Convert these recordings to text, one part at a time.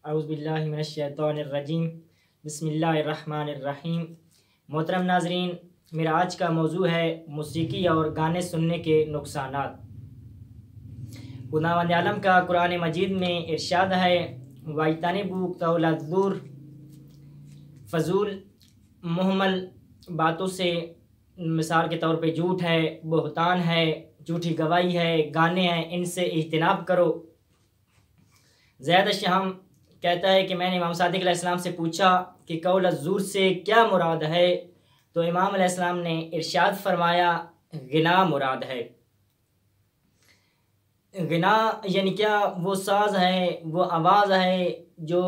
औज़ुबिल्लाहि मिनश्शैतानिर्रजीम बिस्मिल्लाहिर्रहमानिर्रहीम। मोहतरम नाज़रीन, मेरा आज का मौजू है मौसीकी और गाने सुनने के नुकसानात। खुदावंद आलम का कुरान मजीद में इरशाद है, वाइतनिबू कौल ज़ूर, फजूल मुहम्मल बातों से, मिसाल के तौर पे झूठ है, बहतान है, झूठी गवाही है, गाने हैं, इनसे इज्तनाब करो। ज़ैद शाम कहता है कि मैंने इमाम सादिक अलैहिस्सलाम से पूछा कि कौल ज़ूर से क्या मुराद है, तो इमाम अलैहिस्सलाम ने इरशाद फरमाया, गिना मुराद है। गिना यानी क्या? वो साज़ है, वो आवाज़ है जो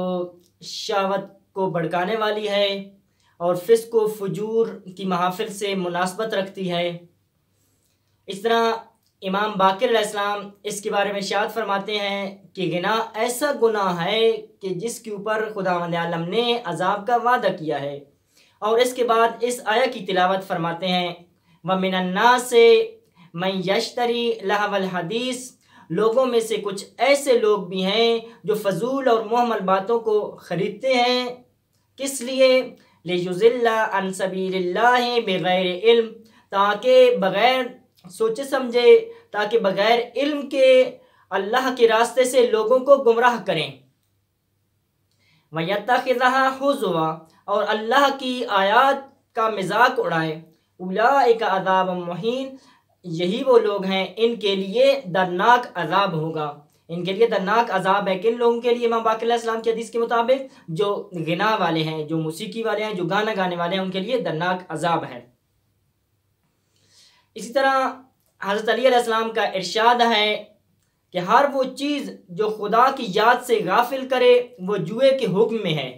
शहवत को भड़काने वाली है और फिस्क व फजूर की महफिल से मुनासबत रखती है। इस तरह इमाम बाकिर अलैहिस्सलाम इसके बारे में इरशाद फरमाते हैं कि गिना ऐसा गुनाह है कि जिसके ऊपर खुदावंद आलम ने अजाब का वादा किया है। और इसके बाद इस आया की तिलावत फरमाते हैं, व मिनन्नास से मन यश्तरी लहवल हदीस, लोगों में से कुछ ऐसे लोग भी हैं जो फजूल और मुहम्मल बातों को खरीदते हैं। किस लिए? लियुज़िल्ला अन सबीलिल्लाहि बिगैर इल्म, ताकि बगैर सोचे समझे, ताकि बगैर इल्म के अल्लाह के रास्ते से लोगों को गुमराह करें। वयत्तखिज़हा हुज़वा, और अल्लाह की आयत का मजाक उड़ाए। उलाइका अज़ाबुम मुहीन, यही वो लोग हैं, इनके लिए दर्दनाक अजाब होगा। इनके लिए दर्दनाक अजाब है। किन लोगों के लिए? इमाम बाकिर अलैहिस्सलाम की हदीस के मुताबिक जो गिना वाले हैं, जो मौसीकी वाले हैं, जो गाना गाने वाले हैं, उनके लिए दर्दनाक अजाब है। इसी तरह हज़रत अली अलैहिस्सलाम का इरशाद है कि हर वो चीज़ जो खुदा की याद से गाफिल करे वो जुए के हुक्म में है।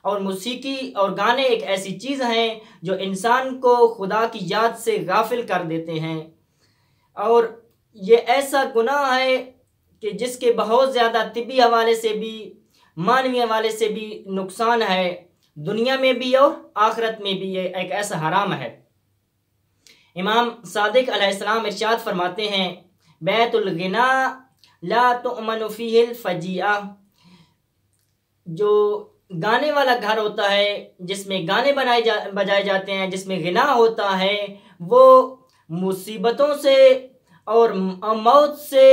और मौसीकी और गाने एक ऐसी चीज़ हैं जो इंसान को खुदा की याद से गाफिल कर देते हैं। और ये ऐसा गुनाह है कि जिसके बहुत ज़्यादा तिब्बी हवाले से भी, मानवी हवाले से भी नुकसान है, दुनिया में भी और आखिरत में भी। ये एक ऐसा हराम है। इमाम सादिक अलैहिस्सलाम इरशाद फरमाते हैं, बैतुल गिना ला तुअमनु फीहिल फजीआ, जो गाने वाला घर होता है, जिसमें गाने बजाए जाते हैं, जिसमें गिना होता है, वो मुसीबतों से और मौत से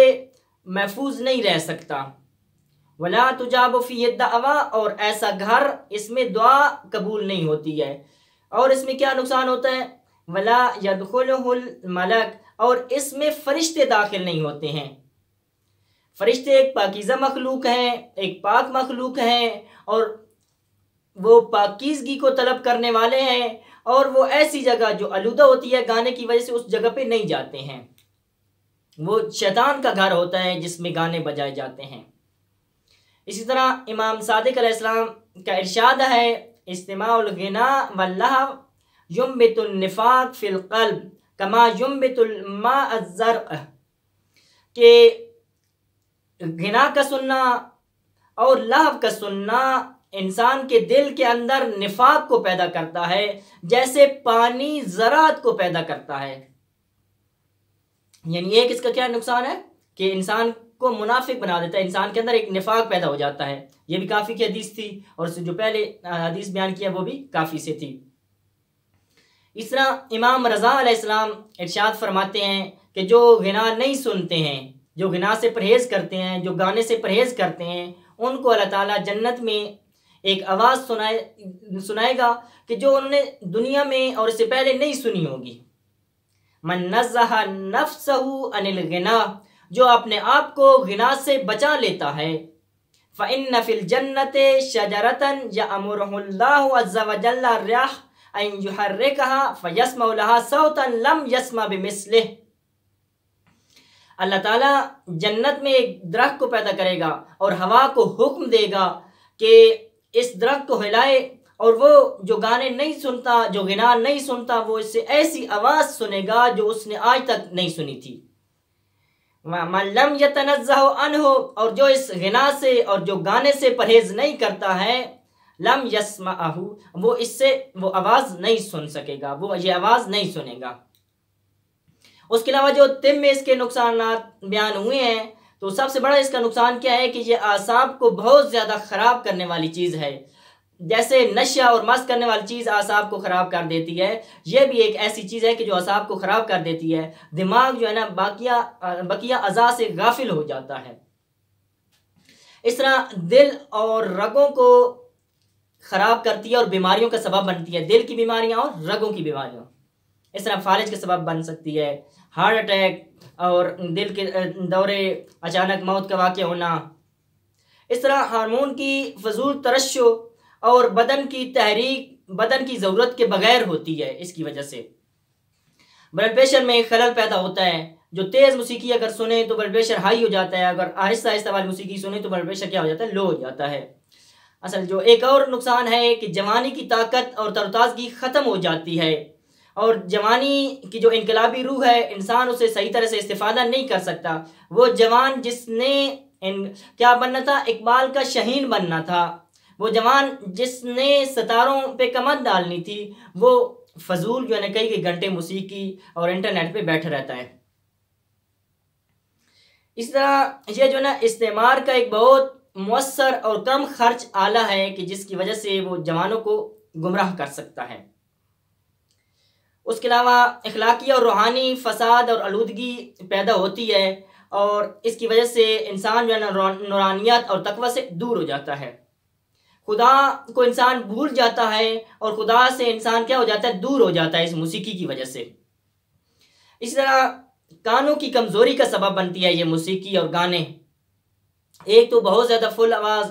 महफूज नहीं रह सकता। वला तुजाबु फीहि दावा, और ऐसा घर, इसमें दुआ कबूल नहीं होती है। और इसमें क्या नुकसान होता है? वला यदखुलुहुल मलक, और इसमें फरिश्ते दाखिल नहीं होते हैं। फरिश्ते एक पाकीज़ा मखलूक हैं, एक पाक मखलूक हैं, और वो पाकीज़गी को तलब करने वाले हैं। और वो ऐसी जगह जो आलूदा होती है गाने की वजह से, उस जगह पे नहीं जाते हैं। वो शैतान का घर होता है जिसमें गाने बजाए जाते हैं। इसी तरह इमाम सादिक अलैहिस्सलाम का इरशाद है, इस्तिमाउल गिना वल्लहव युम्बितुन निफाक फिल क़ल्ब कमा युम्बितुल माअ ज़र्अ, के गिना का सुनना और लहव का सुनना इंसान के दिल के अंदर निफाक को पैदा करता है, जैसे पानी ज़रात को पैदा करता है। यानी एक इसका क्या नुकसान है कि इंसान को मुनाफिक बना देता है, इंसान के अंदर एक निफाक पैदा हो जाता है। ये भी काफ़ी की हदीस थी, और जो पहले हदीस बयान किया वो भी काफ़ी से थी। इस तरह इमाम रज़ा अलैहिस्सलाम इरशाद फरमाते हैं कि जो गिना नहीं सुनते हैं, जो गिना से परहेज़ करते हैं, जो गाने से परहेज़ करते हैं, उनको अल्लाह ताला जन्नत में एक आवाज़ सुनाएगा कि जो उन्होंने दुनिया में और इससे पहले नहीं सुनी होगी। मन नज़्ज़हा नफ्सहु अनिल गिना, जो अपने आप को गिना से बचा लेता है। फ़इन्न फ़िल जन्नति शजरतन यअमुरुहुल्लाहु अज़्ज़ा व जल्ला रियाह अन युहर्रिकहा फ़यस्मउ लहा सौतन लम यस्मा बिमिस्लिह। अल्लाह ताला जन्नत में एक दरख्त को पैदा करेगा और हवा को हुक्म देगा कि इस दरख्त को हिलाए, और वो जो गाने नहीं सुनता, जो गिना नहीं सुनता, वो इससे ऐसी आवाज़ सुनेगा जो उसने आज तक नहीं सुनी थी। मन लम यतनज़्ज़हु अन्हु, और जो इस गिना से और जो गाने से परहेज नहीं करता है, लम यस्मअहु, वो इससे वो आवाज़ नहीं सुन सकेगा, वो ये आवाज़ नहीं सुनेगा। उसके अलावा जो तिब में इसके नुकसान बयान हुए हैं, तो तो सबसे बड़ा इसका नुकसान क्या है कि ये आसाब को बहुत ज़्यादा ख़राब करने वाली चीज़ है। जैसे नशा और मस्त करने वाली चीज़ आसाब को ख़राब कर देती है, ये भी एक ऐसी चीज़ है कि जो आसाब को ख़राब कर देती है। दिमाग जो है ना बकिया अज़ा से गाफिल हो जाता है। इस तरह दिल और रगों को ख़राब करती है और बीमारियों का सबब बनती है, दिल की बीमारियां और रगों की बीमारियां। इस तरह फालिज के सबब बन सकती है, हार्ट अटैक और दिल के दौरे, अचानक मौत का वाक़या होना। इस तरह हार्मोन की फजूल तरश्शो और बदन की तहरीक बदन की ज़रूरत के बगैर होती है। इसकी वजह से ब्लड प्रेशर में खलल पैदा होता है। जो तेज़ मौसीकी अगर सुने तो ब्लड प्रेशर हाई हो जाता है, अगर आहिस्ता आहिस्ता वाली मौसीकी सुने तो ब्लड प्रेशर क्या हो जाता है, लो हो जाता है। असल जो एक और नुकसान है कि जवानी की ताकत और तरोताज़गी ख़त्म हो जाती है, और जवानी की जो इनकलाबी रूह है, इंसान उसे सही तरह से इस्तेफादा नहीं कर सकता। वो जवान जिसने क्या बनना था, इकबाल का शहीन बनना था, वो जवान जिसने सितारों पे कमर डालनी थी, वो फजूल जो है ना कई घंटे मौसीकी और इंटरनेट पे बैठा रहता है। इस तरह ये जो ना इस्तेमार का एक बहुत मुअस्सर और कम खर्च आला है कि जिसकी वजह से वो जवानों को गुमराह कर सकता है। उसके अलावा अखलाकी और रूहानी फसाद और आलूदगी पैदा होती है, और इसकी वजह से इंसान जो है ना नूरानियत और तकवा से दूर हो जाता है। खुदा को इंसान भूल जाता है और खुदा से इंसान क्या हो जाता है, दूर हो जाता है इस मौसीकी की वजह से। इस तरह कानों की कमज़ोरी का सबब बनती है ये मौसीकी और गाने। एक तो बहुत ज़्यादा फुल आवाज़,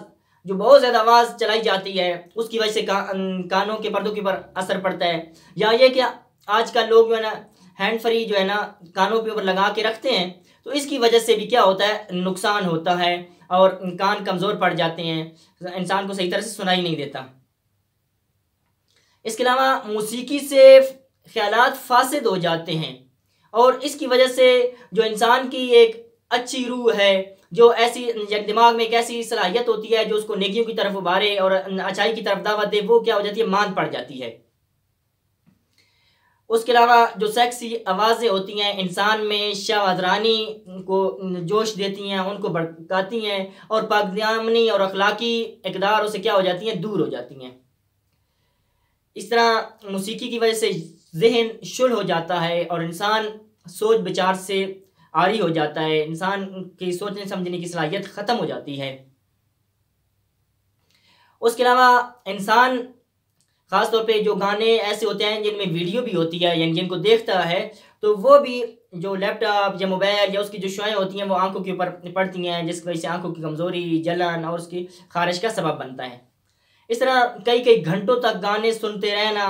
जो बहुत ज़्यादा आवाज़ चलाई जाती है, उसकी वजह से कानों के पर्दों के ऊपर असर पड़ता है। या ये कि आजकल लोग जो है ना हैंड फ्री जो है ना कानों के ऊपर लगा के रखते हैं, तो इसकी वजह से भी क्या होता है, नुकसान होता है और कान कमज़ोर पड़ जाते हैं, इंसान को सही तरह से सुनाई नहीं देता। इसके अलावा मौसीकी से ख्यालात फासिद हो जाते हैं, और इसकी वजह से जो इंसान की एक अच्छी रूह है, जो ऐसी दिमाग में एक ऐसी सलाहियत होती है जो उसको नेकियों की तरफ उभारे और अच्छाई की तरफ दावत दे, वो क्या हो जाती है, मांद पड़ जाती है। उसके अलावा जो सेक्सी आवाज़ें होती हैं इंसान में शहवादरानी को जोश देती हैं, उनको भड़काती हैं, और पाकदामनी और अखलाकी इक़दार से क्या हो जाती हैं, दूर हो जाती हैं। इस तरह मौसीकी की वजह से ज़हन शुल हो जाता है और इंसान सोच विचार से आरी हो जाता है, इंसान की सोचने समझने की सलाहियत ख़त्म हो जाती है। उसके अलावा इंसान ख़ास तौर पे जो गाने ऐसे होते हैं जिनमें वीडियो भी होती है, यानी जिनको देखता है, तो वो भी जो लैपटॉप या मोबाइल या उसकी जो शुआएँ होती हैं वो आंखों के ऊपर पड़ती हैं, जिसकी वजह से आंखों की कमज़ोरी, जलन और उसकी खारिश का सबब बनता है। इस तरह कई घंटों तक गाने सुनते रहना,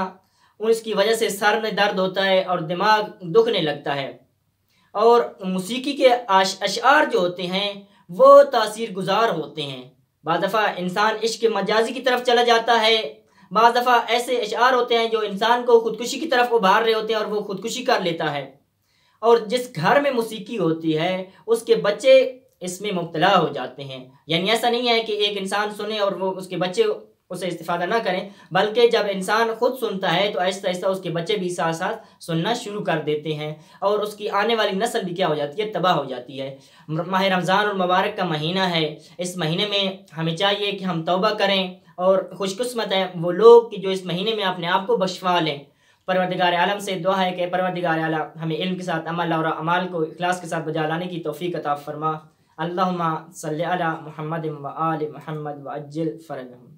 उसकी वजह से सर में दर्द होता है और दिमाग दुखने लगता है। और मौसीकी के अशआर जो होते हैं वो तासीर गुजार होते हैं। बाद दफ़ा इंसान इश्क मजाजी की तरफ चला जाता है, बाद दफ़ा ऐसे अशआर होते हैं जो इंसान को खुदकुशी की तरफ उभार रहे होते हैं और वो खुदकुशी कर लेता है। और जिस घर में मौसीकी होती है उसके बच्चे इसमें मुब्तला हो जाते हैं। यानी ऐसा नहीं है कि एक इंसान सुने और वो उसके बच्चे उसे इस्तिफादा ना करें, बल्कि जब इंसान खुद सुनता है तो आहिस्ता आहिस्ता उसके बच्चे भी साथ साथ सुनना शुरू कर देते हैं, और उसकी आने वाली नस्ल भी क्या हो जाती है, तबाह हो जाती है। माह रमज़ान और मुबारक का महीना है, इस महीने में हमें चाहिए कि हम तौबा करें, और खुशकिस्मत हैं वो लोग कि जो इस महीने में अपने आप को बख्शवा लें। परवरदिगार आलम से दुआ है कि परवरदिगार आलम हमें इल्म के साथ अमल और अमाल को इखलास के साथ बजा लाने की तौफीक अता फरमा। अल्लाहुम्मा सल्लि अला मुहम्मद व आलि मुहम्मद व अज्जिल फरजहुम।